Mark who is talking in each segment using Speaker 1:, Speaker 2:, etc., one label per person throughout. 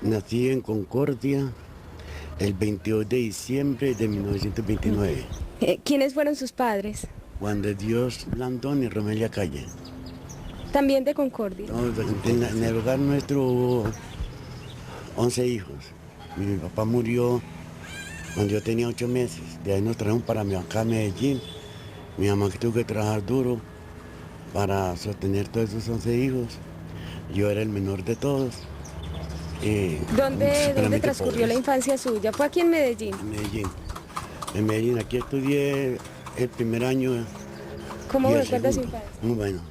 Speaker 1: Nací en Concordia el 22 de diciembre de 1929.
Speaker 2: ¿Quiénes fueron sus padres?
Speaker 1: Juan de Dios Blandón y Romelia Calle.
Speaker 2: También de Concordia.
Speaker 1: No, en el hogar nuestro hubo 11 hijos. Mi papá murió cuando yo tenía 8 meses. De ahí nos trajeron para acá a Medellín. Mi mamá que tuvo que trabajar duro para sostener todos esos 11 hijos. Yo era el menor de todos.
Speaker 2: ¿Dónde
Speaker 1: Supremamente
Speaker 2: transcurrió
Speaker 1: pobres.
Speaker 2: la infancia suya? ¿Fue aquí en Medellín?
Speaker 1: En Medellín. En Medellín, aquí estudié el primer año
Speaker 2: ¿Cómo
Speaker 1: y el
Speaker 2: recuerda su
Speaker 1: segundo.
Speaker 2: infancia?
Speaker 1: Muy bueno,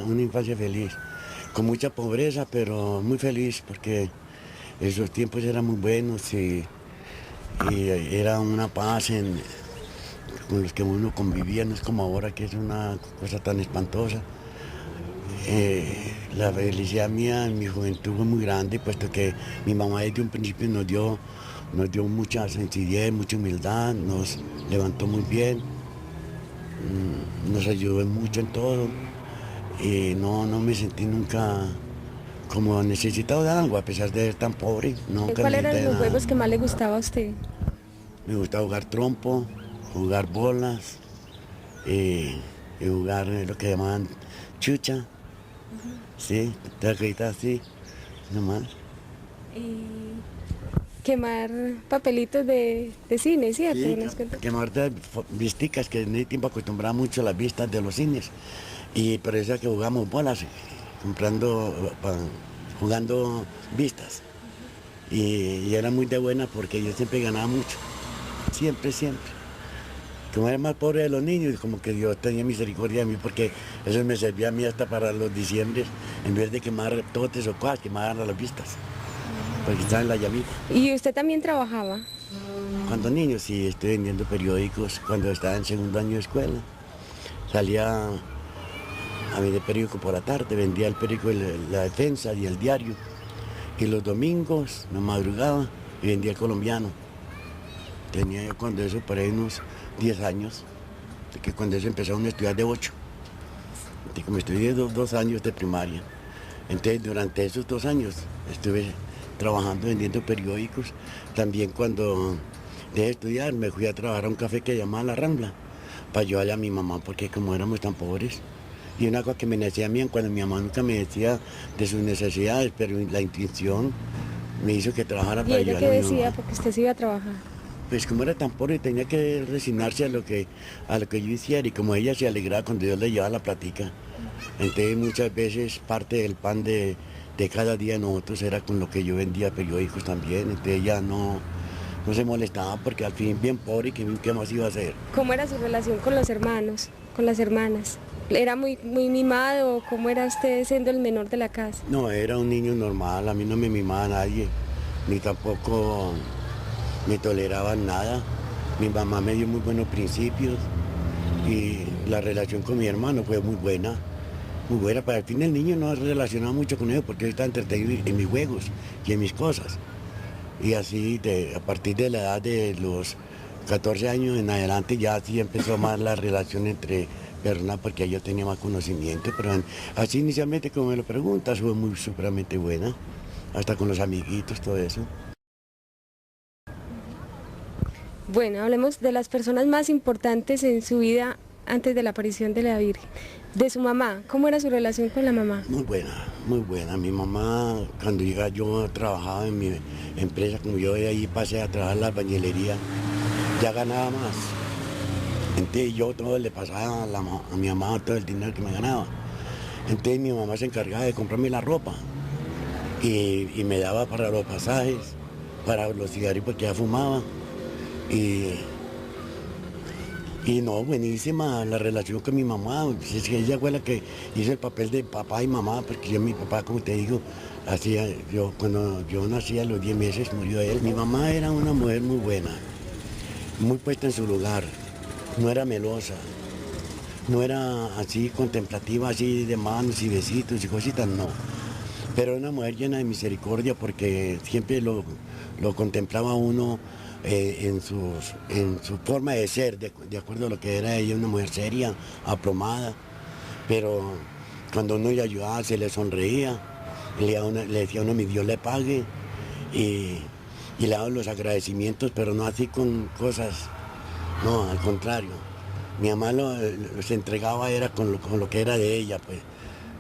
Speaker 1: una infancia feliz, con mucha pobreza, pero muy feliz porque esos tiempos eran muy buenos y era una paz con los que uno convivía, no es como ahora que es una cosa tan espantosa. La felicidad mía en mi juventud fue muy grande, puesto que mi mamá desde un principio nos dio mucha sencillez, mucha humildad, nos levantó muy bien, nos ayudó mucho en todo y no me sentí nunca como necesitado de algo, a pesar de ser tan pobre, nunca
Speaker 2: ¿Cuáles
Speaker 1: necesité
Speaker 2: eran
Speaker 1: de
Speaker 2: los
Speaker 1: nada.
Speaker 2: juegos que más le gustaba a usted?
Speaker 1: Me gustaba jugar trompo, jugar bolas y jugar lo que llamaban chucha, sí, te acreditas así, nomás.
Speaker 2: Quemar papelitos de cine, ¿cierto?
Speaker 1: Sí,
Speaker 2: Nos cuenta.
Speaker 1: que ahorita visticas, que en ese tiempo acostumbraba mucho a las vistas de los cines. Y por eso es que jugamos bolas, jugando vistas. Y era muy de buena porque yo siempre ganaba mucho. Siempre, siempre. Como era más pobre de los niños, como que Dios tenía misericordia de mí porque eso me servía a mí hasta para los diciembres, en vez de quemar totes o cosas, quemar las vistas. Porque estaba en la llamita.
Speaker 2: ¿Y usted también trabajaba?
Speaker 1: Cuando niño sí, estoy vendiendo periódicos. Cuando estaba en segundo año de escuela, salía a vender periódico por la tarde, vendía el periódico de La Defensa y el Diario. Y los domingos me madrugaba y vendía el Colombiano. Tenía yo cuando eso por ahí unos 10 años, de que cuando eso empezó a estudiar de 8. Y como estudié 2 años de primaria. Entonces durante esos 2 años estuve trabajando vendiendo periódicos. También cuando dejé de estudiar me fui a trabajar a un café que llamaba La Rambla para ayudarle a mi mamá porque como éramos tan pobres. Y una cosa que me decía a mí cuando mi mamá nunca me decía de sus necesidades, pero la intuición me hizo que trabajara
Speaker 2: ¿Y
Speaker 1: para
Speaker 2: ella
Speaker 1: ayudarle
Speaker 2: qué
Speaker 1: a mi
Speaker 2: decía?
Speaker 1: mamá.
Speaker 2: Porque usted se iba a trabajar.
Speaker 1: Pues como era tan pobre tenía que resignarse a lo que yo hiciera y como ella se alegraba cuando Dios le llevaba la platica. Entonces muchas veces parte del pan de cada día de nosotros era con lo que yo vendía periódicos también. Entonces ella no se molestaba porque al fin bien pobre y qué más iba a hacer.
Speaker 2: ¿Cómo era su relación con los hermanos, con las hermanas? ¿Era muy mimado? ¿Cómo era usted siendo el menor de la casa?
Speaker 1: No, era un niño normal, a mí no me mimaba nadie, ni tampoco me toleraban nada. Mi mamá me dio muy buenos principios y la relación con mi hermano fue muy buena. Muy buena, para el fin el niño no se relacionaba mucho con ellos porque yo estaba entretenido en mis juegos y en mis cosas. Y así a partir de la edad de los 14 años en adelante ya sí empezó más la relación entre personas porque yo tenía más conocimiento, pero así inicialmente como me lo preguntas fue muy supremamente buena, hasta con los amiguitos, todo eso.
Speaker 2: Bueno, hablemos de las personas más importantes en su vida antes de la aparición de la Virgen. De su mamá, ¿cómo era su relación con la mamá?
Speaker 1: Muy buena, muy buena. Mi mamá, cuando yo trabajaba en mi empresa, como yo de ahí pasé a trabajar en la albañilería, ya ganaba más. Entonces yo todo le pasaba a mi mamá todo el dinero que me ganaba. Entonces mi mamá se encargaba de comprarme la ropa y me daba para los pasajes, para los cigarrillos porque ya fumaba. Y, y no, buenísima la relación con mi mamá. Pues es que ella fue la que hizo el papel de papá y mamá, porque mi papá, como te digo, cuando yo nací a los 10 meses murió él. Mi mamá era una mujer muy buena, muy puesta en su lugar, no era melosa, no era así contemplativa, así de manos y besitos y cositas, no. Pero era una mujer llena de misericordia porque siempre lo contemplaba uno en su forma de ser, de acuerdo a lo que era ella, una mujer seria, aplomada, pero cuando uno le ayudaba se le sonreía, le decía a uno, mi Dios le pague, y, y le hago los agradecimientos, pero no así con cosas, no, al contrario. Mi mamá se entregaba era con lo que era de ella, pues.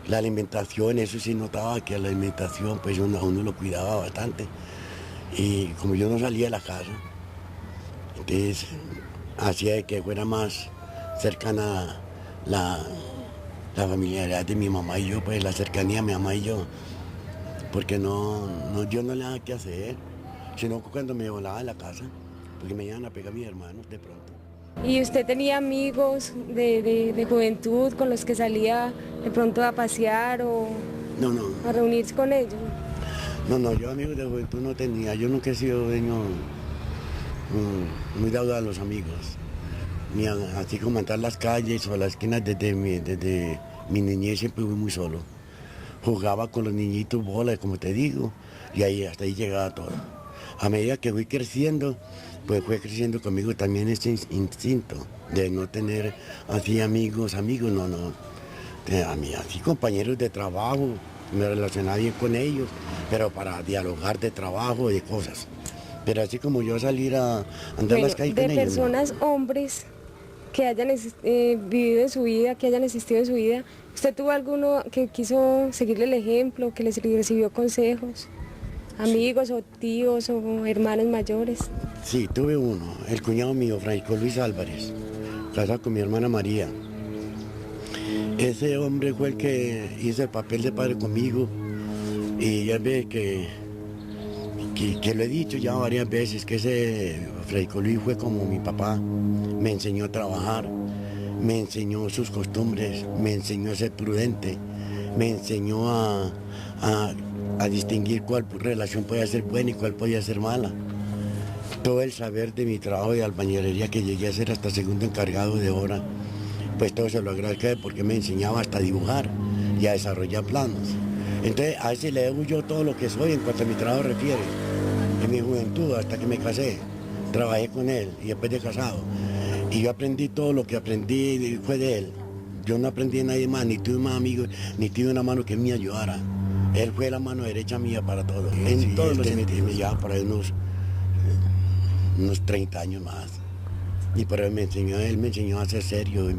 Speaker 1: La alimentación, eso sí notaba que la alimentación, pues a uno lo cuidaba bastante. Y como yo no salía de la casa, entonces hacía de que fuera más cercana la, la familiaridad de mi mamá y yo, pues la cercanía de mi mamá y yo, porque yo no le daba qué hacer, sino cuando me volaba de la casa, porque me iban a pegar mis hermanos de pronto.
Speaker 2: ¿Y usted tenía amigos de juventud con los que salía de pronto a pasear o
Speaker 1: No, no,
Speaker 2: a reunirse con ellos?
Speaker 1: no, yo amigos de juventud no tenía, yo nunca he sido dueño muy dado a los amigos, ni así como entrar las calles o las esquinas desde mi niñez siempre fui muy solo. Jugaba con los niñitos bola, como te digo, y ahí hasta ahí llegaba todo. A medida que fui creciendo, pues fue creciendo conmigo también ese instinto de no tener así amigos, no. A mí, así compañeros de trabajo, me relacionaba bien con ellos, pero para dialogar de trabajo, de cosas. Pero así como yo salir a andar
Speaker 2: Bueno,
Speaker 1: las calles
Speaker 2: de
Speaker 1: con ellos.
Speaker 2: personas, hombres que hayan vivido en su vida, que hayan existido en su vida, ¿usted tuvo alguno que quiso seguirle el ejemplo, que les recibió consejos? Amigos o tíos o hermanos mayores.
Speaker 1: Sí, tuve uno, el cuñado mío, Francisco Luis Álvarez, casado con mi hermana María. Ese hombre fue el que hizo el papel de padre conmigo y ya ve que lo he dicho ya varias veces, que ese Francisco Luis fue como mi papá, me enseñó a trabajar, me enseñó sus costumbres, me enseñó a ser prudente, me enseñó a distinguir cuál relación podía ser buena y cuál podía ser mala. Todo el saber de mi trabajo de albañilería que llegué a ser hasta segundo encargado de obra, pues todo se lo agradezco porque me enseñaba hasta a dibujar y a desarrollar planos. Entonces a ese le debo yo todo lo que soy en cuanto a mi trabajo refiere. En mi juventud, hasta que me casé, trabajé con él y después de casado. Y yo aprendí todo lo que aprendí fue de él. Yo no aprendí de nadie más, ni tuve más amigos, ni tuve una mano que me ayudara. Él fue la mano derecha mía para todo. En todos los sentidos. Me llevaba por ahí unos 30 años más. Y por ahí él me enseñó a ser serio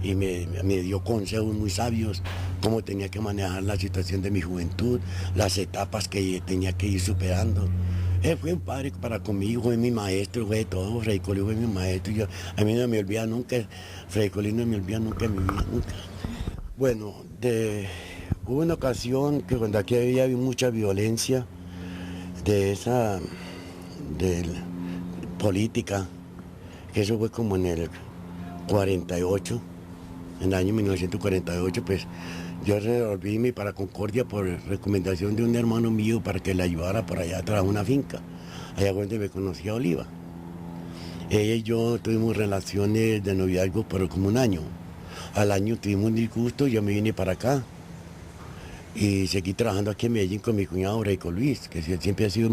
Speaker 1: y me dio consejos muy sabios, cómo tenía que manejar la situación de mi juventud, las etapas que tenía que ir superando. Él fue un padre para conmigo, fue mi maestro, fue todo. Fray Colín fue mi maestro. A mí no me olvida nunca, Fray Colín no me olvida nunca en mi vida, nunca. Bueno, hubo una ocasión que cuando aquí había mucha violencia de política, que eso fue como en el 48, en el año 1948, pues yo resolví irme para Concordia por recomendación de un hermano mío para que le ayudara por allá atrás a una finca, allá donde me conocía Oliva. Ella y yo tuvimos relaciones de noviazgo por como un año. Al año tuvimos un disgusto y yo me vine para acá. Y seguí trabajando aquí en Medellín con mi cuñado Francisco Luis, que siempre ha sido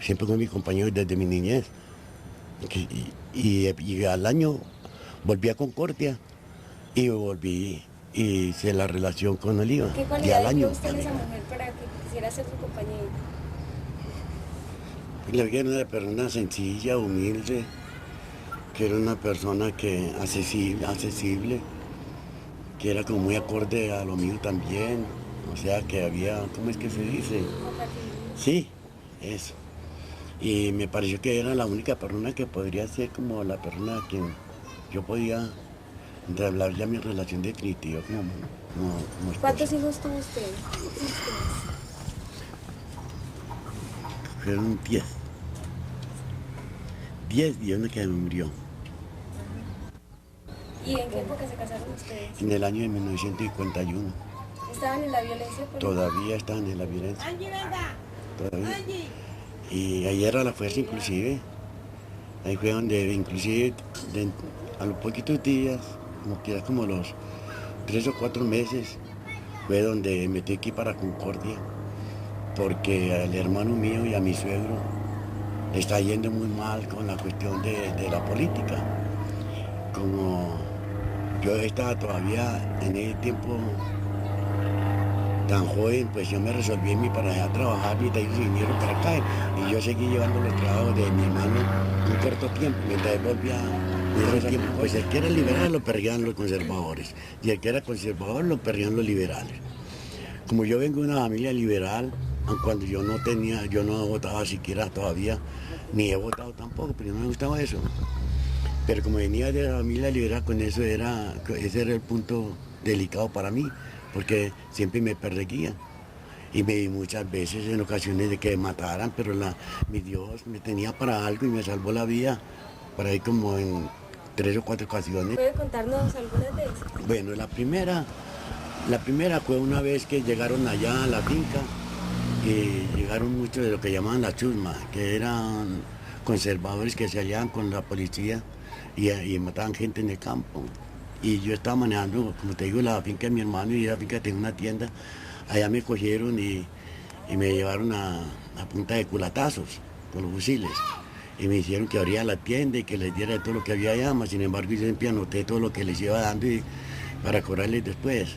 Speaker 1: siempre fue mi compañero desde mi niñez. Y al año volví a Concordia y hice la relación con Oliva.
Speaker 2: ¿Qué cualidades vio usted en esa mujer para que quisiera ser su compañera?
Speaker 1: La vi era una persona sencilla, humilde, que era una persona accesible, que era como muy acorde a lo mío también. O sea que había, ¿cómo es que se dice? Sí, eso. Y me pareció que era la única persona que podría ser como la persona a quien yo podía entablar ya mi relación definitiva como esposa.
Speaker 2: ¿Cuántos hijos tuvo usted?
Speaker 1: Fueron 10. 10 y uno que murió.
Speaker 2: ¿Y en qué época se casaron ustedes?
Speaker 1: En el año de 1951.
Speaker 2: ¿Estaban en la violencia política?
Speaker 1: Todavía estaban en la violencia. Todavía. Y ahí era la fuerza inclusive. Ahí fue donde inclusive a los poquitos días, como los 3 o 4 meses, fue donde me tuve que ir para Concordia, porque al hermano mío y a mi suegro le está yendo muy mal con la cuestión de la política. Como yo estaba todavía en ese tiempo tan joven, pues yo me resolví irme para allá a trabajar y de ahí vinieron para acá. Y yo seguí llevando los trabajos de mi hermano un corto tiempo, mientras él volvía un tiempo. Pues el que era liberal lo perrían los conservadores y el que era conservador lo perrían los liberales. Como yo vengo de una familia liberal, aun cuando yo no votaba siquiera todavía, ni he votado tampoco, pero no me gustaba eso. Pero como venía de la familia liberal, con eso ese era el punto delicado para mí, porque siempre me perseguían. Y me di muchas veces en ocasiones de que me mataran, pero mi Dios me tenía para algo y me salvó la vida, por ahí como en 3 o 4 ocasiones.
Speaker 2: ¿Puede contarnos algunas de esas?
Speaker 1: Bueno, la primera fue una vez que llegaron allá a la finca y llegaron muchos de lo que llamaban la chusma, que eran conservadores que se hallaban con la policía y mataban gente en el campo. Y yo estaba manejando, como te digo, la finca de mi hermano y la finca tenía una tienda. Allá me cogieron y me llevaron a punta de culatazos con los fusiles. Y me hicieron que abría la tienda y que les diera todo lo que había allá, mas sin embargo yo siempre anoté todo lo que les iba dando para cobrarles después.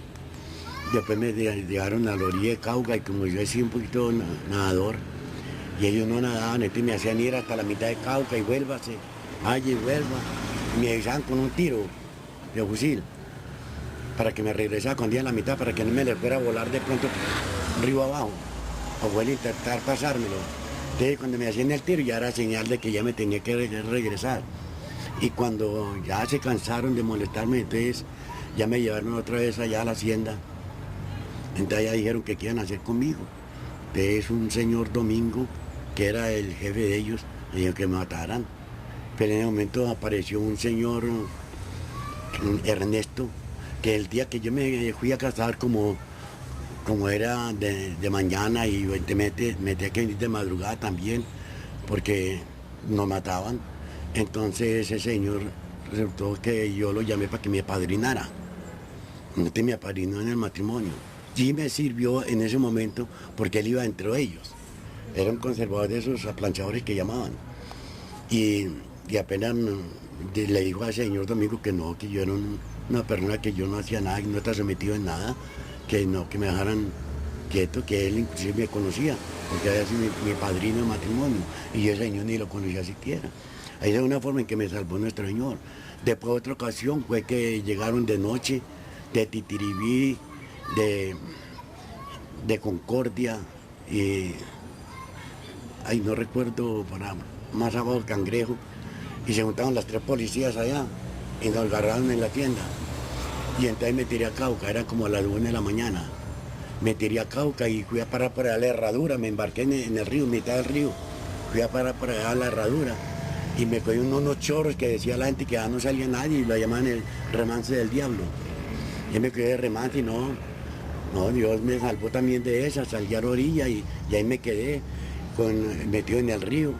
Speaker 1: Después me llevaron a la orilla de Cauca y como yo soy un poquito nadador, y ellos no nadaban, entonces me hacían ir hasta la mitad de Cauca y vuélvase, vaya y vuelva. Y me avisaban con un tiro de fusil para que me regresara cuando iba a la mitad, para que no me le fuera a volar de pronto río abajo, o fuera a intentar pasármelo. Entonces cuando me hacían el tiro ya era señal de que ya me tenía que regresar. Y cuando ya se cansaron de molestarme, entonces ya me llevaron otra vez allá a la hacienda. Entonces ya dijeron que qué iban a hacer conmigo. Entonces un señor Domingo, que era el jefe de ellos, me dijo que me mataran. Pero en ese momento apareció un señor, Ernesto, que el día que yo me fui a casar como era de mañana y me tenía que venir de madrugada también, porque nos mataban. Entonces ese señor resultó que yo lo llamé para que me apadrinara. Entonces me apadrinó en el matrimonio. Sí me sirvió en ese momento porque él iba entre ellos. Era un conservador de esos aplanchadores que llamaban. Y apenas le dijo al señor Domingo que no, que yo era una persona que yo no hacía nada, que no estaba sometido en nada, que no, que me dejaran quieto, que él inclusive me conocía, porque había sido mi padrino de matrimonio, y yo ese señor ni lo conocía siquiera. Esa es una forma en que me salvó nuestro Señor. Después otra ocasión fue que llegaron de noche, de Titiribí, de Concordia, y ahí no recuerdo, para más abajo Cangrejo, y se juntaron las 3 policías allá, y nos agarraron en la tienda. Y entonces me tiré a Cauca, era como a las 1 de la mañana. Me tiré a Cauca y fui a parar por allá a la herradura, me embarqué en el río, mitad del río. Fui a parar por allá a la herradura y me cogí unos chorros que decía la gente que ya no salía nadie y lo llamaban el remance del diablo. Y me quedé de remance y no, Dios me salvó también de esa, salí a la orilla y ahí me quedé metido en el río,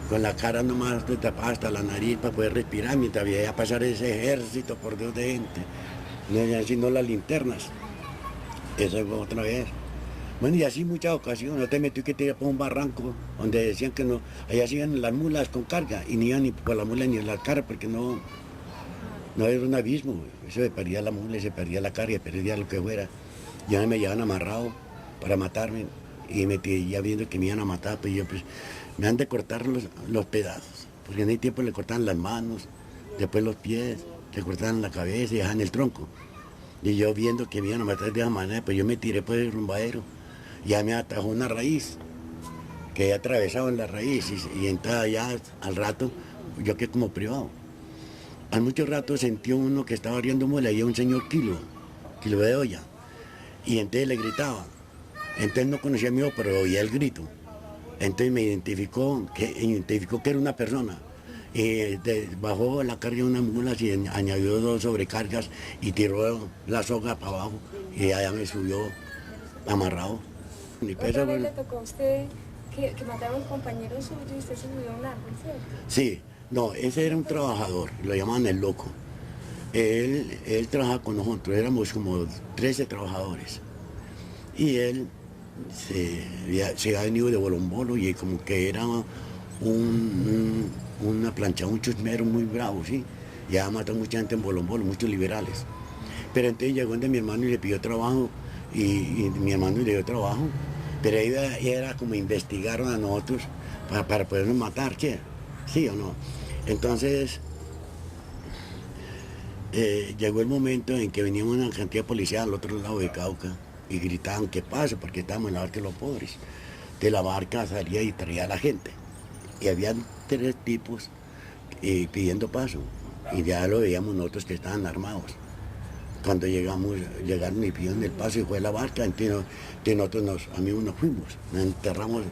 Speaker 1: con la cara nomás tapada hasta la nariz para poder respirar mientras veía pasar ese ejército, por Dios, de gente. No, sino las linternas. Esa fue otra vez. Bueno, y así muchas ocasiones. No te metí que te iba por un barranco donde decían que no, allá siguen las mulas con carga y ni iban ni por la mula ni la carga porque no era un abismo. Eso se perdía la mula, se perdía la carga, se perdía lo que fuera. Ya me llevaban amarrado para matarme y ya viendo que me iban a matar, pues yo pues me han de cortar los pedazos, porque en ese tiempo le cortaban las manos, después los pies, le cortaban la cabeza y dejaban el tronco. Y yo viendo que me iban a matar de esa manera, pues yo me tiré por el rumbadero. Ya me atajó una raíz, que he atravesado en la raíz, y entonces allá al rato yo quedé como privado. Al mucho rato sentí uno que estaba abriendo mole, y un señor kilo de olla, y entonces le gritaba. Entonces no conocía a mí, pero oía el grito. Entonces me identificó que era una persona. Bajó la carga de unas mulas y añadió 2 sobrecargas y tiró la soga para abajo y allá me subió amarrado.
Speaker 2: ¿Otra vez le tocó a usted que mataron compañeros suyos y usted se subió a un árbol, cierto?
Speaker 1: Sí, no, ese era un trabajador, lo llamaban el loco. Él trabajaba con nosotros, éramos como 13 trabajadores. Y él se había venido de Bolombolo y como que era una plancha, un chusmero muy bravo, ¿sí? Ya mató mucha gente en Bolombolo, muchos liberales. Pero entonces llegó donde mi hermano y le pidió trabajo y mi hermano le dio trabajo, pero ella era como investigaron a nosotros para podernos matar, ¿sí o no? Entonces, llegó el momento en que venía una cantidad de policías al otro lado de Cauca y gritaban, ¿qué pasa? Porque estábamos en la barca de los pobres. De la barca salía y traía a la gente. Y habían 3 tipos pidiendo paso. Y ya lo veíamos nosotros que estaban armados. Cuando llegaron y pidieron el paso y fue la barca, entonces nosotros amigos nos fuimos, nos enterramos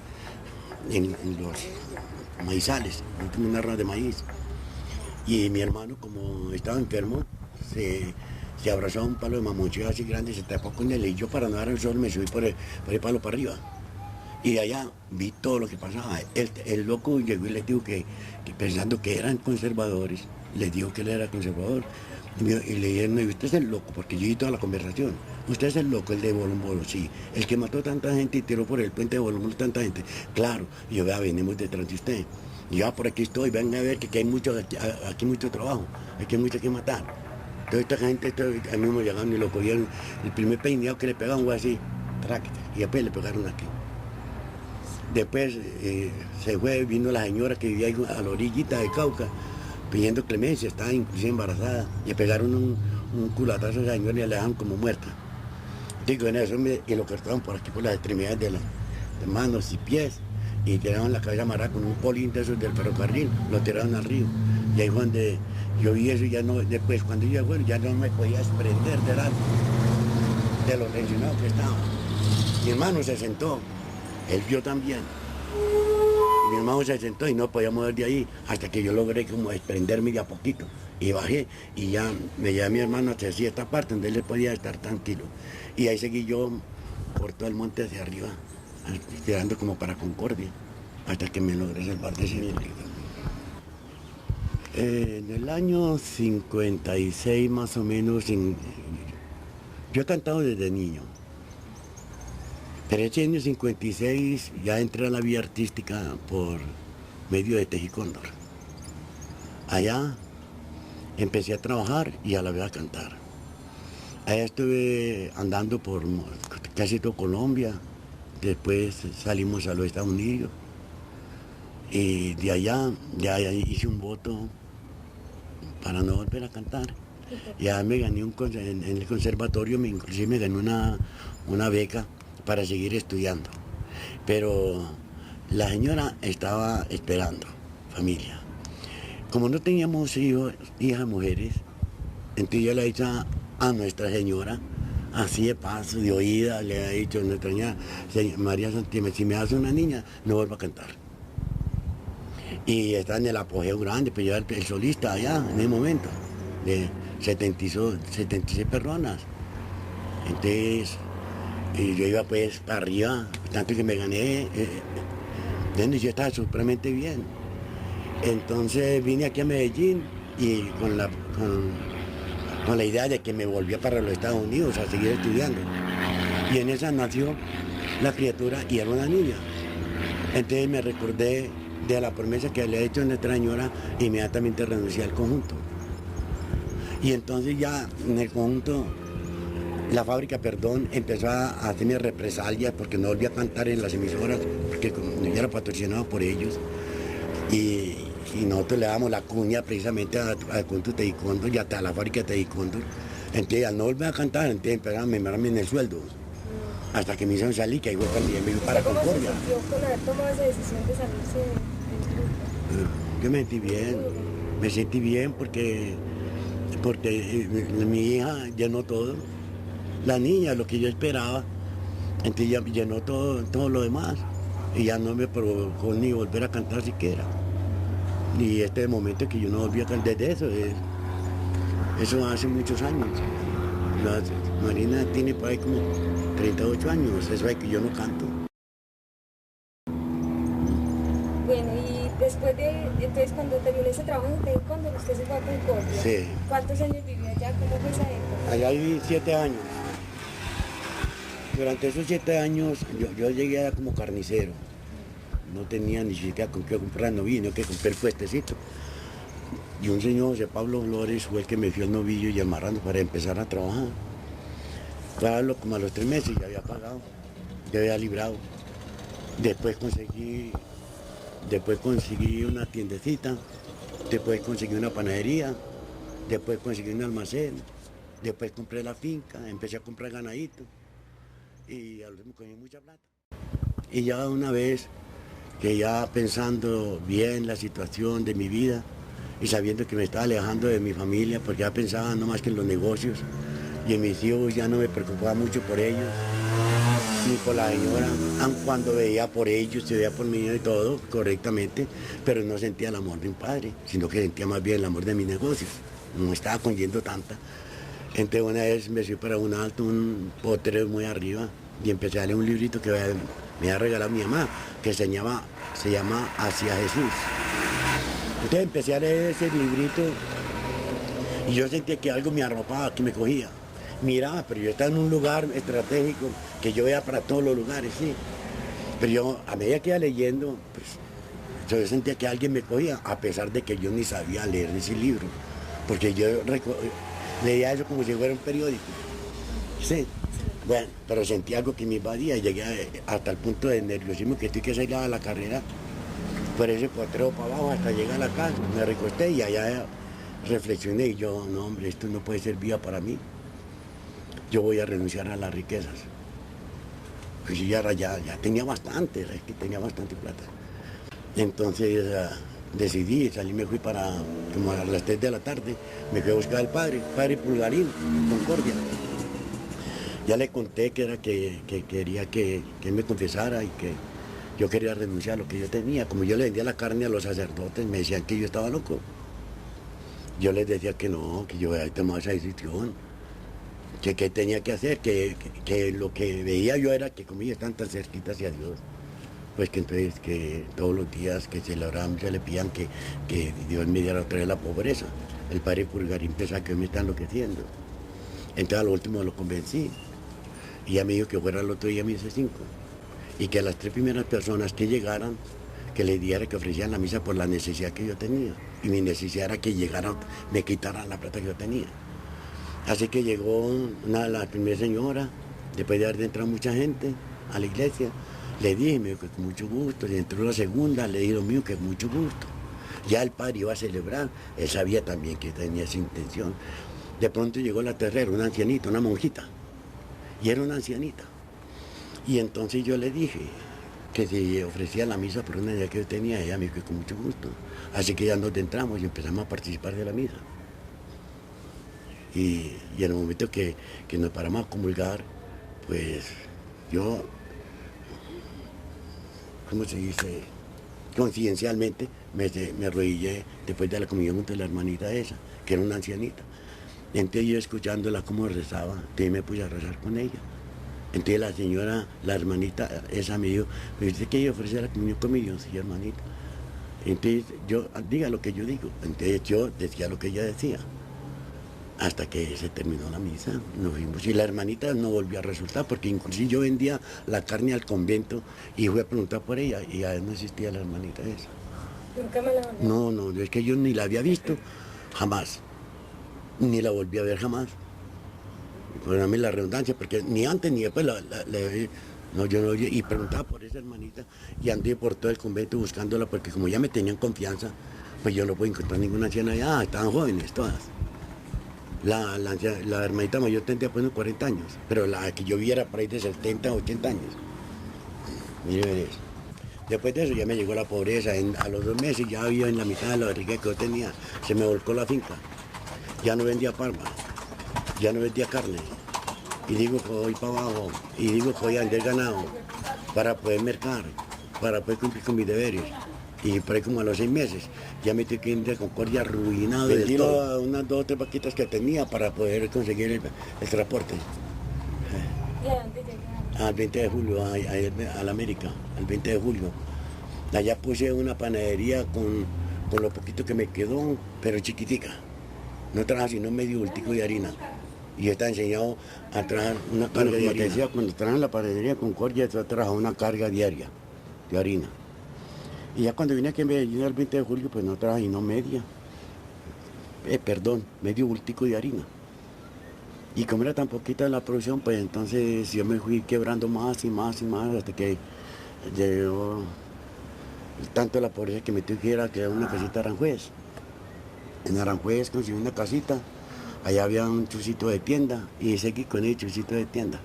Speaker 1: en los maizales, en una rama de maíz. Y mi hermano, como estaba enfermo, se abrazó a un palo de mamucheo así grande, se tapó con él y yo para no dar el sol me subí por el palo para arriba. Y de allá vi todo lo que pasaba. El loco llegó y les dijo que pensando que eran conservadores, les dijo que él era conservador. Y le dijeron, usted es el loco, porque yo vi toda la conversación. Usted es el loco, el de Bolombolo, sí. El que mató tanta gente y tiró por el puente de Bolombolo tanta gente. Claro, y yo, vea, venimos detrás de usted. Y yo, por aquí estoy, vengan a ver que aquí hay mucho trabajo, aquí hay mucho que matar. Toda esta gente, a mí me llegaron y lo cogieron. El primer peinado que le pegaron fue así, tráquete, y después le pegaron aquí. Después se fue, vino la señora que vivía ahí a la orillita de Cauca, pidiendo clemencia, estaba inclusive embarazada. Le pegaron un culatazo a esa señora y la dejaron como muerta. Digo, en eso y lo cortaron por aquí, por las extremidades de manos y pies, y tiraron la cabeza amarrada con un polín de esos del ferrocarril, lo tiraron al río. Y ahí fue donde yo vi eso y ya no, después cuando yo bueno, ya no me podía desprender de lo tensionado que estaba. Mi hermano se sentó, él vio también. Y mi hermano se sentó y no podía mover de ahí hasta que yo logré como desprenderme de a poquito. Y bajé y ya me llevé a mi hermano hacia esta parte donde él podía estar tranquilo. Y ahí seguí yo por todo el monte hacia arriba, tirando como para Concordia, hasta que me logré salvar de ese viento. En el año 56 más o menos, yo he cantado desde niño. Pero ese año 56 ya entré a la vida artística por medio de Tejicóndor. Allá empecé a trabajar y a la vez a cantar. Allá estuve andando por casi toda Colombia, después salimos a los Estados Unidos y de allá ya hice un voto para no volver a cantar. Ya me gané en el conservatorio, inclusive me gané una beca para seguir estudiando. Pero la señora estaba esperando familia. Como no teníamos hijas mujeres, entonces yo le he dicho a nuestra señora, así de paso, de oída, le ha dicho a nuestra señora, María Santísima, si me hace una niña, no vuelvo a cantar. Y está en el apogeo grande, pues yo era el solista allá, en ese momento, de 76 personas. Entonces, yo iba pues para arriba, tanto que me gané, yo estaba supremamente bien. Entonces vine aquí a Medellín y con la idea de que me volvía para los Estados Unidos a seguir estudiando. Y en esa nació la criatura y era una niña. Entonces me recordé de la promesa que le había hecho nuestra señora, inmediatamente renuncié al conjunto. Y entonces ya en el conjunto, la fábrica, empezó a hacerme represalias porque no volví a cantar en las emisoras, porque yo era patrocinado por ellos. Y nosotros le damos la cuña precisamente al conjunto Tejicóndor y hasta la fábrica de Tejicóndor. Entonces al no volver a cantar, entonces empezaron a membrarme en el sueldo. Hasta que me hicieron salir, que ahí fue cuando me fui para Concordia.
Speaker 2: ¿Cómo se sintió con haber tomado esa decisión de salirse del grupo?
Speaker 1: Yo me sentí bien porque mi hija llenó todo. La niña, lo que yo esperaba, entonces ya llenó todo lo demás. Y ya no me provocó ni volver a cantar siquiera. Y este momento que yo no volví a cantar desde eso hace muchos años. Marina tiene por ahí como 38 años, eso es que yo no canto.
Speaker 2: Bueno, y después entonces cuando terminó ese trabajo en Tejicóndor, usted se fue a Concordia.
Speaker 1: Sí.
Speaker 2: ¿Cuántos años vivió allá? ¿Cómo fue esa época?
Speaker 1: Allá viví 7 años. Durante esos 7 años yo llegué allá como carnicero. No tenía ni siquiera con qué comprar novillo, que comprar el puestecito. Y un señor, José Pablo Flores, fue el que me dio el novillo y el marrano para empezar a trabajar. Como a los 3 meses ya había pagado, ya había librado. Después conseguí una tiendecita, después conseguí una panadería, después conseguí un almacén, después compré la finca, empecé a comprar ganadito y al último cogí mucha plata. Y ya una vez que ya pensando bien la situación de mi vida y sabiendo que me estaba alejando de mi familia, porque ya pensaba no más que en los negocios y en mis hijos, ya no me preocupaba mucho por ellos ni por la señora, aun cuando veía por ellos, se veía por mí y todo correctamente, pero no sentía el amor de un padre, sino que sentía más bien el amor de mis negocios. No estaba consiguiendo tanta. Entonces una vez me fui para un alto, un potrero muy arriba, y empecé a leer un librito que me había regalado mi mamá, que se llama Hacia Jesús. Entonces empecé a leer ese librito y yo sentía que algo me arropaba, que me cogía. Miraba, pero yo estaba en un lugar estratégico que yo veía para todos los lugares, sí. Pero yo, a medida que iba leyendo, pues, yo sentía que alguien me cogía, a pesar de que yo ni sabía leer ese libro. Porque yo leía eso como si fuera un periódico. Sí. Bueno, pero sentí algo que me invadía y llegué hasta el punto de nerviosismo que estoy que salir a la carrera por ese potrero para abajo hasta llegar a la casa. Me recosté y allá reflexioné y yo, no hombre, esto no puede ser vida para mí. Yo voy a renunciar a las riquezas. Pues yo ya tenía bastante, es que tenía bastante plata. Entonces decidí, salí, me fui como a las 3 de la tarde, me fui a buscar al padre Pulgarín, en Concordia. Ya le conté que quería que él me confesara y que yo quería renunciar a lo que yo tenía. Como yo le vendía la carne a los sacerdotes, me decían que yo estaba loco. Yo les decía que no, que yo había tomado esa decisión. Que tenía que hacer, que lo que veía yo era que como ellos están tan cerquitas hacia Dios, pues que entonces que todos los días que se le oraban, se le pidían que Dios me diera otra vez la pobreza. El padre Pulgarín pensaba que me está enloqueciendo. Entonces a lo último lo convencí y ya me dijo que fuera el otro día a misa 5 y que a las 3 primeras personas que llegaran, que le diera que ofrecían la misa por la necesidad que yo tenía. Y mi necesidad era que llegaran, me quitaran la plata que yo tenía. Así que llegó la primera señora, después de haber entrado mucha gente a la iglesia, le dije, me dijo que con mucho gusto, y entró la segunda, le dije lo mío, que con mucho gusto. Ya el padre iba a celebrar, él sabía también que tenía esa intención. De pronto llegó la tercera, una ancianita, una monjita, y era una ancianita. Y entonces yo le dije que si ofrecía la misa por una idea que yo tenía, ella me dijo que con mucho gusto. Así que ya nos entramos y empezamos a participar de la misa. Y en el momento que nos paramos a comulgar, pues yo, ¿cómo se dice? Conciencialmente me arrodillé después de la comunión junto a la hermanita esa, que era una ancianita. Entonces yo escuchándola cómo rezaba, entonces me puse a rezar con ella. Entonces la señora, la hermanita esa me dijo, me dice que ella ofrece la comunión conmigo, sí, hermanita. Entonces yo, diga lo que yo digo. Entonces yo decía lo que ella decía. Hasta que se terminó la misa, nos fuimos. Y la hermanita no volvió a resultar, porque inclusive yo vendía la carne al convento y fui a preguntar por ella, y ya no existía la hermanita esa.
Speaker 2: ¿Nunca me la volvió?
Speaker 1: No, es que yo ni la había visto, jamás. Ni la volví a ver jamás. Perdóname la redundancia, porque ni antes ni después no, yo no, y preguntaba por esa hermanita, y andé por todo el convento buscándola, porque como ya me tenían confianza, pues yo no puedo encontrar ninguna anciana allá, estaban jóvenes todas. La hermanita mayor tendría pues unos 40 años, pero la que yo vi era por ahí de 70, 80 años. Mire eso. Después de eso ya me llegó la pobreza, a los 2 meses ya había en la mitad de la riqueza que yo tenía, se me volcó la finca, ya no vendía palma, ya no vendía carne, y digo que voy para abajo, y digo que voy a vender ganado para poder mercar, para poder cumplir con mis deberes. Y por ahí como a los 6 meses ya me tuve que ir de Concordia arruinado. Vendí unas 2 o 3 vaquitas que tenía para poder conseguir el transporte.
Speaker 2: ¿Y a dónde llegaron?
Speaker 1: Al 20 de julio, a la América, al 20 de julio. Allá puse una panadería con lo poquito que me quedó, pero chiquitica. No trajo sino medio bultico de harina. Y yo estaba enseñado a traer una carga de harina. Te decía, cuando trajan la panadería Concordia, yo trajo una carga diaria de harina. Y ya cuando vine aquí en Medellín el 20 de julio, pues no traje sino medio bultico de harina. Y como era tan poquita la producción, pues entonces yo me fui quebrando más y más y más hasta que llegó tanto la pobreza que me tuve que ir a crear una casita de Aranjuez. En Aranjuez conseguí una casita, allá había un chucito de tienda y seguí con el chucito de tienda.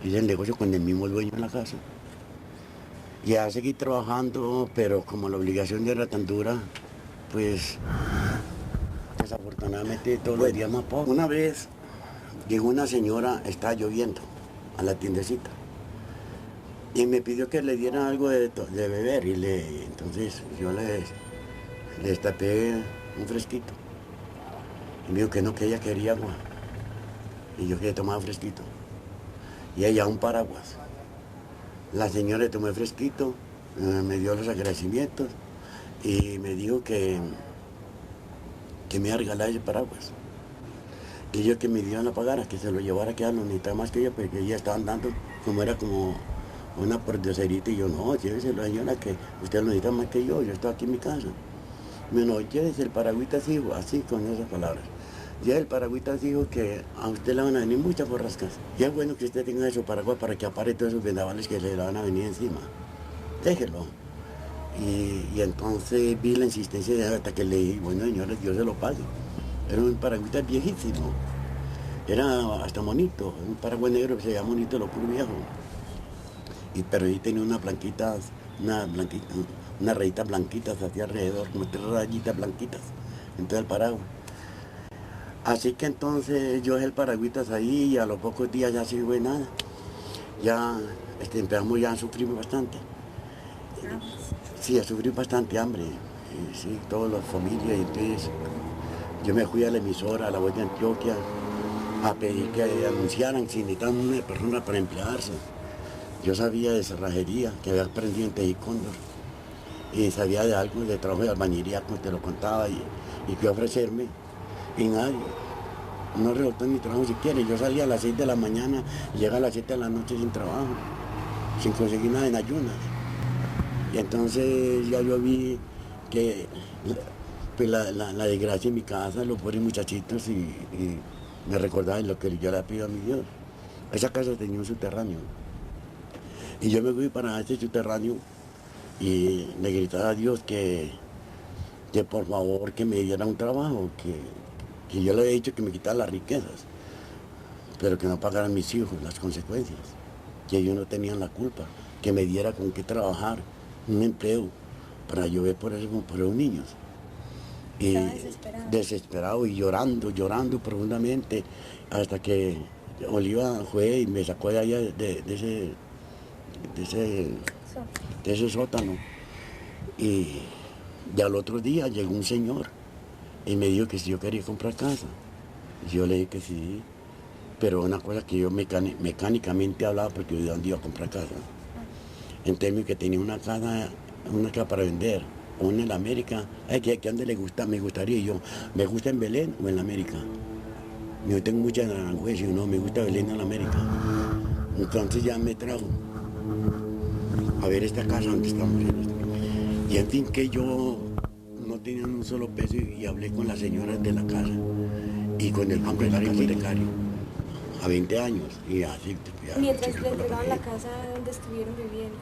Speaker 1: Hice el negocio con el mismo dueño de la casa. Ya seguí trabajando, pero como la obligación ya era tan dura, pues desafortunadamente todos los días más poco. Una vez llegó una señora, estaba lloviendo, a la tiendecita. Y me pidió que le diera algo de beber entonces yo le destapé un fresquito. Y me dijo que no, que ella quería agua. Y yo quería tomar fresquito. Y ella un paraguas. La señora le tomó el fresquito, me dio los agradecimientos y me dijo que me iba a regalar ese paraguas. Y yo que me iban a pagar, que se lo llevara, que ya no necesitaba más que ella, porque ella estaba andando como era como una pordioserita. Y yo, no, lléveselo, señora, que usted lo necesita más que yo estoy aquí en mi casa. Me dijo, no, llévese el paragüitas, hijo, así con esas palabras. Ya el paragüitas dijo que a usted le van a venir muchas borrascas. Ya es bueno que usted tenga esos paraguas para que apare todos esos vendavales que le van a venir encima. Déjelo. Y entonces vi la insistencia de hasta que le dije, bueno, señores, Dios se lo pague. Era un paragüitas viejísimo. Era hasta bonito, un paraguas negro que se llama bonito, lo puro viejo. Pero ahí tenía unas blanquitas, unas rayitas blanquitas hacia alrededor, como 3 rayitas blanquitas en todo el paraguas. Así que entonces yo dejé el paragüitas ahí y a los pocos días ya sí fue nada. Ya empezamos ya a sufrir bastante. Sí, a sufrir bastante hambre. Sí, todas las familias. Entonces yo me fui a la emisora, a La Voz de Antioquia, a pedir que anunciaran si necesitaban una persona para emplearse. Yo sabía de cerrajería, que había aprendido en Tejicóndor. Y sabía de algo de trabajo de albañilería, como te lo contaba, y fui a ofrecerme. Y nadie, no resultó ni trabajo siquiera. Yo salía a las 6 de la mañana y llegaba a las 7 de la noche sin trabajo, sin conseguir nada en ayunas. Y entonces ya yo vi que pues la desgracia en mi casa, los pobres muchachitos, y me recordaba de lo que yo le pido a mi Dios. Esa casa tenía un subterráneo. Y yo me fui para ese subterráneo y le gritaba a Dios que por favor que me diera un trabajo, que yo le había dicho que me quitara las riquezas, pero que no pagaran mis hijos las consecuencias, que ellos no tenían la culpa, que me diera con qué trabajar, un empleo, para yo ver por esos niños. Y desesperado y llorando profundamente, hasta que Oliva fue y me sacó de allá de ese sótano. Y al otro día llegó un señor y me dijo que si yo quería comprar casa. Y yo le dije que sí, pero una cosa que yo mecánicamente hablaba, porque yo de dónde iba a comprar casa. En términos que tenía una casa para vender, una en la América, que a dónde le gusta, me gustaría. Y yo, ¿me gusta en Belén o en la América? Yo tengo muchas en Aranjuez, y no, me gusta Belén en la América. Entonces ya me trajo a ver esta casa donde estamos. Y en fin, que yo no tenía un solo peso y hablé con las señoras de la casa y con el banco hipotecario a 20 años. Y así,
Speaker 2: mientras le entregaban la casa donde estuvieron viviendo.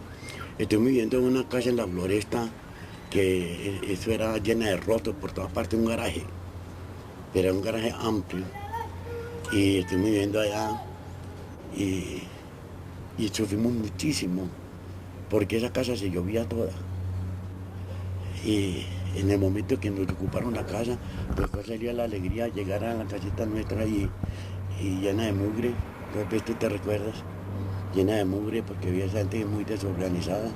Speaker 1: Estoy viviendo en una casa en la Floresta, que eso era llena de rotos por todas partes, un garaje. Pero era un garaje amplio. Y estoy viviendo allá y sufrimos muchísimo, porque esa casa se llovía toda. Y en el momento que nos ocuparon la casa, pues fue sería la alegría llegar a la casita nuestra y llena de mugre. Entonces tú te recuerdas, llena de mugre, porque había gente muy desorganizada.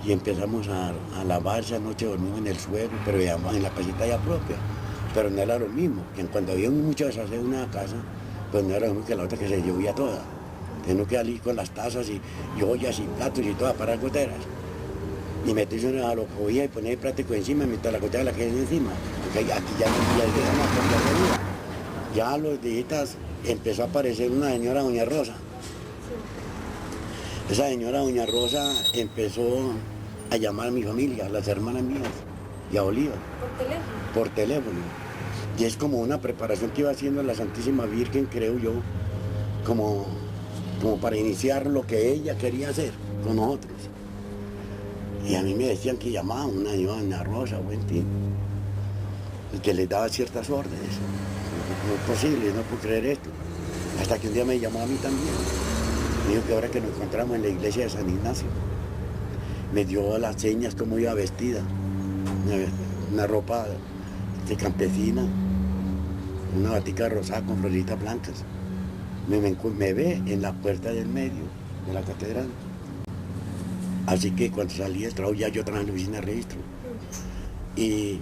Speaker 1: Y empezamos a lavar, esa noche dormimos en el suelo, pero en la casita ya propia. Pero no era lo mismo, que cuando había mucho desaseo en una casa, pues no era lo mismo que la otra que se llovía toda. Tengo que salir con las tazas y ollas y platos y todas para goteras. Y meterse a lo cogía y poner el plástico encima mientras la gotera la quedé encima. Porque aquí ya no. Ya a los días empezó a aparecer una señora Doña Rosa. Esa señora Doña Rosa empezó a llamar a mi familia, a las hermanas mías y a Oliva.
Speaker 2: ¿Por teléfono?
Speaker 1: Por teléfono. Y es como una preparación que iba haciendo la Santísima Virgen, creo yo, como para iniciar lo que ella quería hacer con nosotros. Y a mí me decían que llamaban una doña Rosa, buen tío, y que les daba ciertas órdenes. No es posible, no puedo creer esto. Hasta que un día me llamó a mí también. Me dijo que ahora que nos encontramos en la iglesia de San Ignacio, me dio las señas cómo iba vestida, una ropa de campesina, una batica rosada con floritas blancas. Me ve en la puerta del medio de la catedral. Así que cuando salí del trabajo ya yo trabajaba en la oficina de registro. Y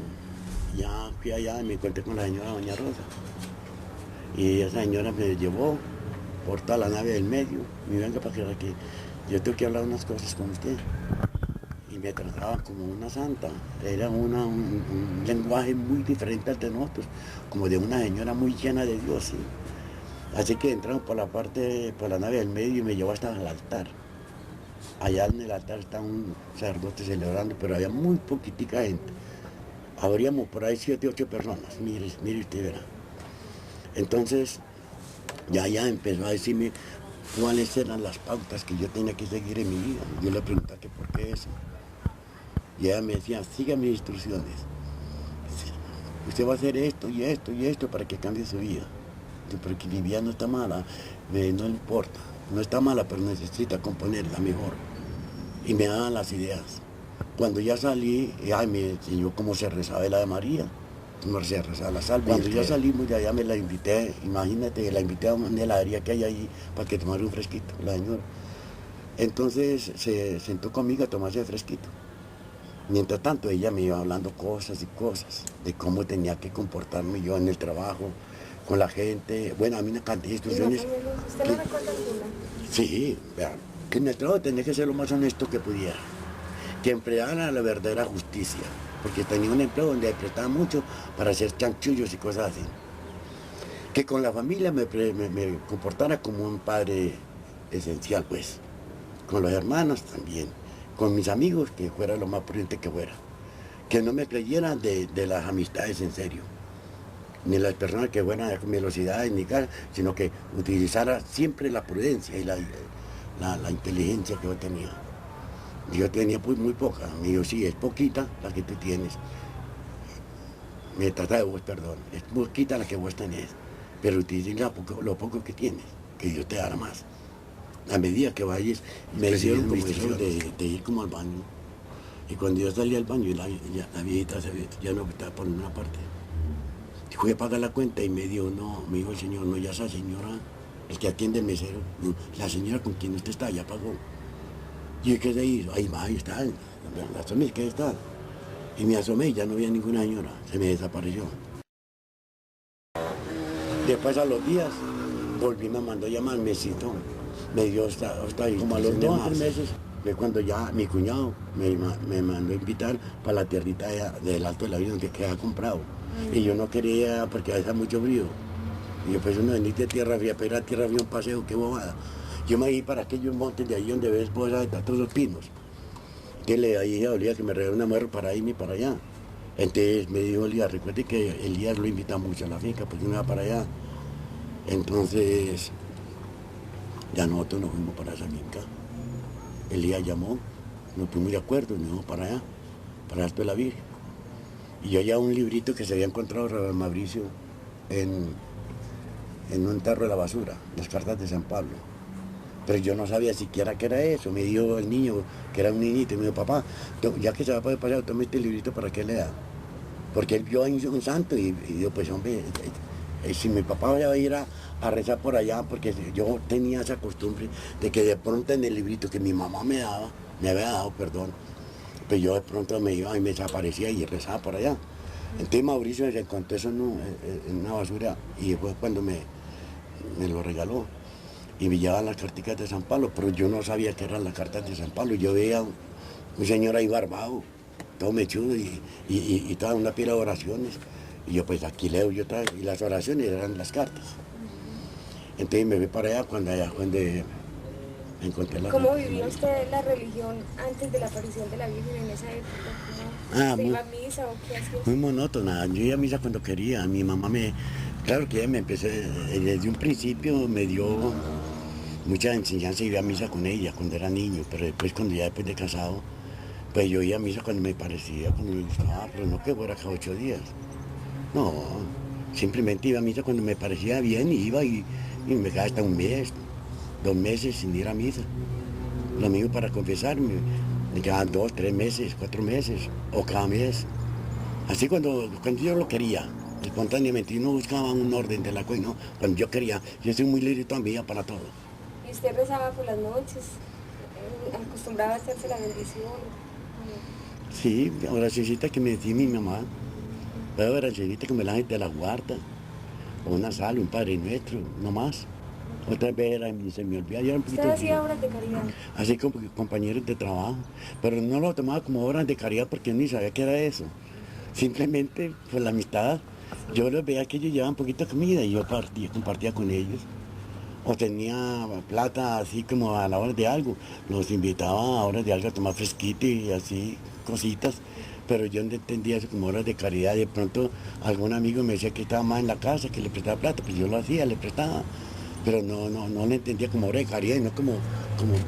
Speaker 1: ya fui allá y me encontré con la señora doña Rosa. Y esa señora me llevó por toda la nave del medio. Y venga para que yo tengo que hablar unas cosas con usted. Y me trataba como una santa. Era un lenguaje muy diferente al de nosotros, como de una señora muy llena de Dios. ¿Sí? Así que entramos por la nave del medio y me llevó hasta el altar. Allá en el altar está un sacerdote celebrando, pero había muy poquitica gente. Habríamos por ahí 7, 8 personas, mire usted verá. Entonces, ya empezó a decirme cuáles eran las pautas que yo tenía que seguir en mi vida. Yo le preguntaba que por qué eso. Y ella me decía, siga mis instrucciones. Usted va a hacer esto y esto y esto para que cambie su vida. Porque mi vida no está mala, no le importa. No está mala, pero necesita componerla mejor. Y me daban las ideas. Cuando ya salí, me enseñó cómo se rezaba el Ave María, cómo se rezaba la salve. Cuando ya salimos de allá me la invité, imagínate, la invité a una heladería que hay ahí para que tomara un fresquito, la señora. Entonces se sentó conmigo a tomarse el fresquito. Mientras tanto ella me iba hablando cosas y cosas, de cómo tenía que comportarme yo en el trabajo, con la gente. Bueno, a mí una cantidad de instrucciones.
Speaker 2: ¿Usted no recuerda alguna?
Speaker 1: Sí, vean, que en el trabajo tenía que ser lo más honesto que pudiera, que empleara la verdadera justicia, porque tenía un empleo donde prestaba mucho para hacer chanchullos y cosas así. Que con la familia me comportara como un padre esencial, pues. Con los hermanos también. Con mis amigos, que fuera lo más prudente que fuera. Que no me creyera de las amistades en serio. Ni las personas que fueran con velocidad ni cara, sino que utilizara siempre la prudencia y la inteligencia que yo tenía. Yo tenía pues muy poca. Me dijo, sí, es poquita la que tú tienes. Me trata de vos, perdón. Es poquita la que vos tenés, pero utiliza lo poco que tienes, que Dios te dará más. A medida que vayas, me hicieron como eso de ir como al baño. Y cuando yo salí al baño, la viejita ya no estaba por ninguna parte. Fui a pagar la cuenta y me dijo el señor, no, ya esa señora, el que atiende el mesero, no, la señora con quien usted está, ya pagó. Y yo, ¿qué se hizo? Ahí está, la asomé, ¿qué está? Y me asomé y ya no había ninguna señora, se me desapareció. Después a los días, volví, me mandó a llamar, me citó, me dio hasta ahí, como a los 2 o 3 meses, fue cuando ya mi cuñado me mandó a invitar para la tierrita del Alto de la Vida, donde quedaba comprado. Y yo no quería, porque hace mucho frío. Y yo, pues, uno veniste de tierra fría, pero a tierra fría un paseo, qué bobada. Yo me iba para aquellos montes de ahí donde ves vos, todos los pinos. Que le dije a Olía que me regaló una mujer para irme para allá. Entonces me dijo Elías, recuerde que Elías lo invita mucho a la finca, porque uno va para allá. Entonces, ya nosotros nos fuimos para esa finca. Elías llamó, nos pusimos de acuerdo y nos fuimos para allá, para Alto de la Virgen. Y yo ya un librito que se había encontrado Raúl Mauricio en un tarro de la basura, las cartas de San Pablo. Pero yo no sabía siquiera qué era eso. Me dijo el niño, que era un niñito, y me dijo, papá, ya que se va a poder pasar, tome este librito para que lea. Porque él vio ahí un santo y yo, pues hombre, si mi papá va a ir a rezar por allá, porque yo tenía esa costumbre de que de pronto en el librito que mi mamá me había dado, perdón, pues yo de pronto me iba y me desaparecía y rezaba por allá. Entonces Mauricio se encontró eso en una basura y fue cuando me lo regaló. Y me llevaban las carticas de San Pablo, pero yo no sabía que eran las cartas de San Pablo. Yo veía un señor ahí barbado, todo mechudo y toda una pila de oraciones. Y yo pues aquí leo yo otra vez, y las oraciones eran las cartas. Entonces me fui para allá cuando encontré la
Speaker 2: ¿Cómo
Speaker 1: Santísima
Speaker 2: vivía
Speaker 1: Virgen.
Speaker 2: usted la religión antes de la aparición de la Virgen en esa época? ¿Cómo se
Speaker 1: Muy,
Speaker 2: iba a misa o qué hacía?
Speaker 1: muy monótona. Yo iba a misa cuando quería. Mi mamá claro que ella me empecé, desde un principio me dio mucha enseñanza y iba a misa con ella cuando era niño, pero después de casado, pues yo iba a misa cuando me parecía, cuando me gustaba, pero no que fuera cada 8 días. No, simplemente iba a misa cuando me parecía bien y iba y me quedaba hasta un mes, 2 meses sin ir a misa. Lo mismo para confesarme, me quedaban 2, 3 meses, 4 meses o cada mes. Así cuando yo lo quería, espontáneamente, yo no buscaba un orden de la cosa, no, cuando yo quería, yo soy muy libre todavía para todo.
Speaker 2: ¿Y usted rezaba por las noches? ¿Acostumbraba a echarse la bendición?
Speaker 1: Sí, oracioncita que me decía mi mamá, oracioncita que me la gente de la guarda, o una sal, un Padre Nuestro, no más. Otra vez se me olvidaba, ya era un
Speaker 2: ¿Usted
Speaker 1: poquito
Speaker 2: hacía obras de caridad?
Speaker 1: así como compañeros de trabajo, pero no lo tomaba como obras de caridad porque ni sabía qué era eso. Simplemente por la amistad, yo los veía que ellos llevaban poquita comida y yo compartía con ellos. O tenía plata así como a la hora de algo, los invitaba a horas de algo a tomar fresquito y así cositas, pero yo no entendía eso como horas de caridad. De pronto algún amigo me decía que estaba más en la casa, que le prestaba plata, pues yo lo hacía, le prestaba, pero no le entendía como hora de caridad, no como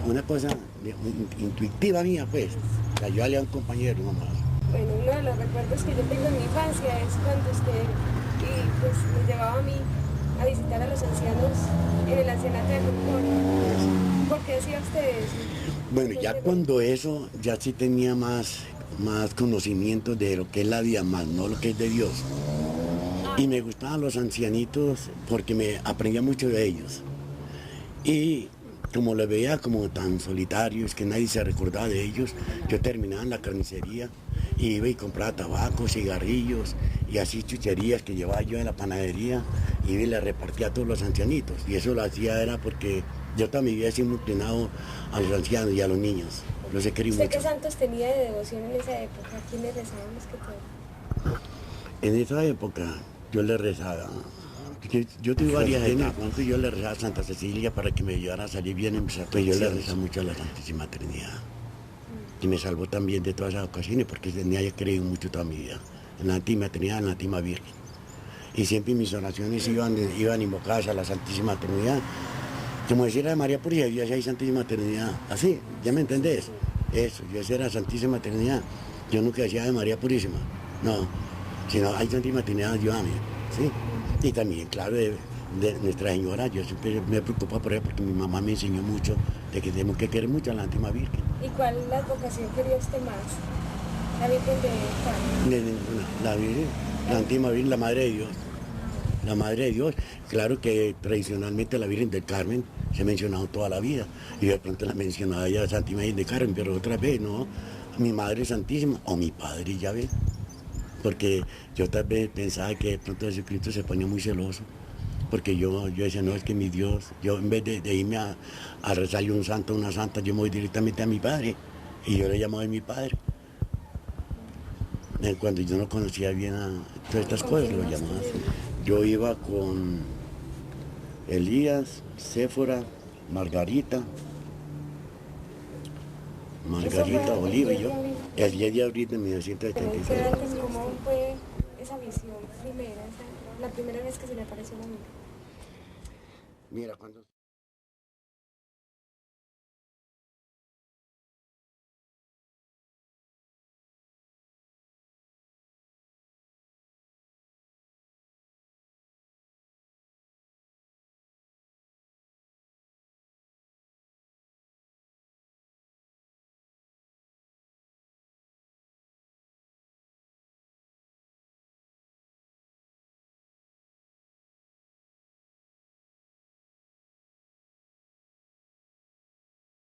Speaker 1: una cosa intuitiva mía, pues. O sea, yo haría a un compañero nomás.
Speaker 2: Bueno, uno de los recuerdos que yo tengo en mi infancia es cuando usted pues, me llevaba a mí a visitar a los ancianos en el ancianato de Concord. ¿Por qué decía usted eso?
Speaker 1: Bueno, ya cuando eso, ya sí tenía más conocimiento de lo que es la vida, más no lo que es de Dios. Y me gustaban los ancianitos porque me aprendía mucho de ellos. Y como los veía como tan solitarios que nadie se recordaba de ellos, yo terminaba en la carnicería y iba y compraba tabaco, cigarrillos y así chucherías que llevaba yo en la panadería, iba y le repartía a todos los ancianitos. Y eso lo hacía era porque yo también había sido inclinado a los ancianos y a los niños. Los he querido
Speaker 2: ¿Usted
Speaker 1: mucho.
Speaker 2: qué santos tenía de devoción en esa época? ¿A quién le rezaban más que todo?
Speaker 1: En esa época yo le rezaba. Yo tuve varias etapas. Yo le rezaba a Santa Cecilia para que me ayudara a salir bien en mis actuaciones. Yo le rezaba mucho a la Santísima Trinidad. Y me salvó también de todas esas ocasiones porque tenía creído mucho toda mi vida. En la Santísima Trinidad, en la Santísima Virgen. Y siempre mis oraciones iban invocadas a la Santísima Trinidad. Como decía de María Purísima, yo hacía Santísima Trinidad. Así, ¿ya me entendés? Eso, yo hacía la Santísima Trinidad. Yo nunca decía de María Purísima. No, sino hay Santísima Trinidad, ayúdame. ¿Sí? Y también, claro, de Nuestra Señora, yo siempre me preocupo por ella porque mi mamá me enseñó mucho de que tenemos que querer mucho a la Santísima Virgen.
Speaker 2: ¿Y cuál la vocación quería usted más? ¿La Virgen de cuál?
Speaker 1: De ninguna. La Virgen, la Santísima Virgen, la Madre de Dios. La Madre de Dios, claro que tradicionalmente la Virgen del Carmen se ha mencionado toda la vida y de pronto la mencionaba ya la Santísima Virgen del Carmen, pero otra vez no, mi Madre Santísima o mi Padre, ya ves, porque yo tal vez pensaba que de pronto Jesucristo se ponía muy celoso, porque yo decía, no, es que mi Dios, yo en vez de irme a rezarle un santo, una santa, yo me voy directamente a mi Padre y yo le llamaba a mi Padre. Cuando yo no conocía bien a todas estas cosas, lo llamaba así. Yo iba con Elías, Séfora, Margarita Oliva y yo, el 10 de abril de 1976.
Speaker 2: ¿Cómo fue esa visión primera, la primera vez que se le apareció la Virgen?
Speaker 1: Mira, cuando...